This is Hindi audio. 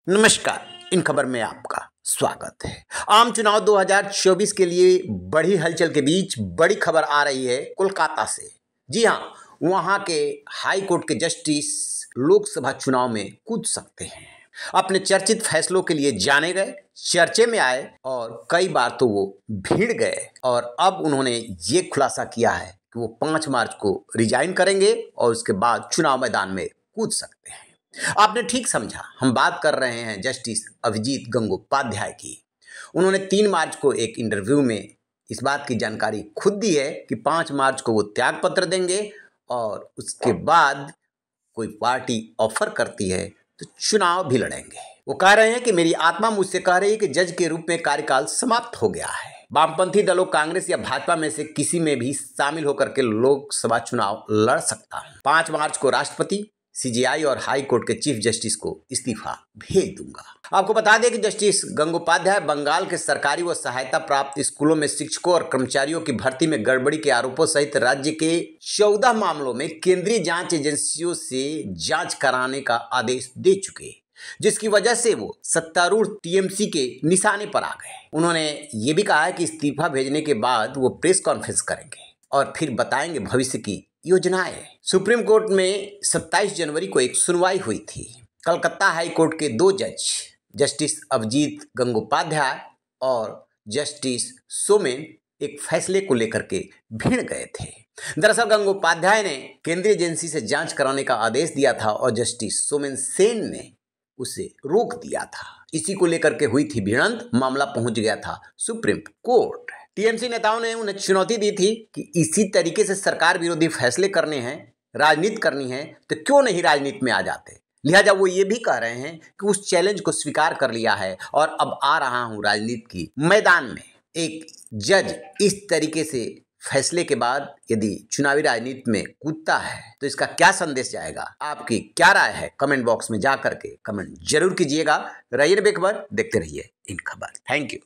नमस्कार। इन खबर में आपका स्वागत है। आम चुनाव 2024 के लिए बड़ी हलचल के बीच बड़ी खबर आ रही है कोलकाता से। जी हां, वहां के हाई कोर्ट के जस्टिस लोकसभा चुनाव में कूद सकते हैं। अपने चर्चित फैसलों के लिए जाने गए, चर्चे में आए और कई बार तो वो भीड़ गए और अब उन्होंने ये खुलासा किया है कि वो 5 मार्च को रिजाइन करेंगे और उसके बाद चुनाव मैदान में कूद सकते हैं। आपने ठीक समझा, हम बात कर रहे हैं जस्टिस अभिजीत गंगोपाध्याय की। उन्होंने 3 मार्च को एक इंटरव्यू में इस बात की जानकारी खुद दी है कि 5 मार्च को वो त्यागपत्र देंगे और उसके बाद कोई पार्टी ऑफर करती है तो चुनाव भी लड़ेंगे। वो कह रहे हैं कि मेरी आत्मा मुझसे कह रही है कि जज के रूप में कार्यकाल समाप्त हो गया है। वामपंथी दलों कांग्रेस या भाजपा में से किसी में भी शामिल होकर के लोकसभा चुनाव लड़ सकता हूं। 5 मार्च को राष्ट्रपति, सीजेआई और हाई कोर्ट के चीफ जस्टिस को इस्तीफा भेज दूंगा। आपको बता दें कि जस्टिस गंगोपाध्याय बंगाल के सरकारी व सहायता प्राप्त स्कूलों में शिक्षकों और कर्मचारियों की भर्ती में गड़बड़ी के आरोपों सहित राज्य के 14 मामलों में केंद्रीय जांच एजेंसियों से जांच कराने का आदेश दे चुके हैं, जिसकी वजह से वो सत्तारूढ़ टीएमसी के निशाने पर आ गए। उन्होंने ये भी कहा है कि इस्तीफा भेजने के बाद वो प्रेस कॉन्फ्रेंस करेंगे और फिर बताएंगे भविष्य की योजनाएं। सुप्रीम कोर्ट में 27 जनवरी को एक सुनवाई हुई थी। कलकत्ता हाई कोर्ट के 2 जज जस्टिस अभिजीत गंगोपाध्याय और जस्टिस सोमेन एक फैसले को लेकर के भिड़ गए थे। दरअसल गंगोपाध्याय ने केंद्रीय एजेंसी से जांच कराने का आदेश दिया था और जस्टिस सोमेन सेन ने उसे रोक दिया था। इसी को लेकर के हुई थी भिड़ंत, मामला पहुंच गया था सुप्रीम कोर्ट। टीएमसी नेताओं ने उन्हें चुनौती दी थी कि इसी तरीके से सरकार विरोधी फैसले करने हैं, राजनीति करनी है तो क्यों नहीं राजनीति में आ जाते। लिहाजा वो ये भी कह रहे हैं कि उस चैलेंज को स्वीकार कर लिया है और अब आ रहा हूं राजनीति की मैदान में। एक जज इस तरीके से फैसले के बाद यदि चुनावी राजनीति में कूदता है तो इसका क्या संदेश जाएगा? आपकी क्या राय है? कमेंट बॉक्स में जा करके कमेंट जरूर कीजिएगा। रहिए बेखबर, देखते रहिए इन खबर। Thank you.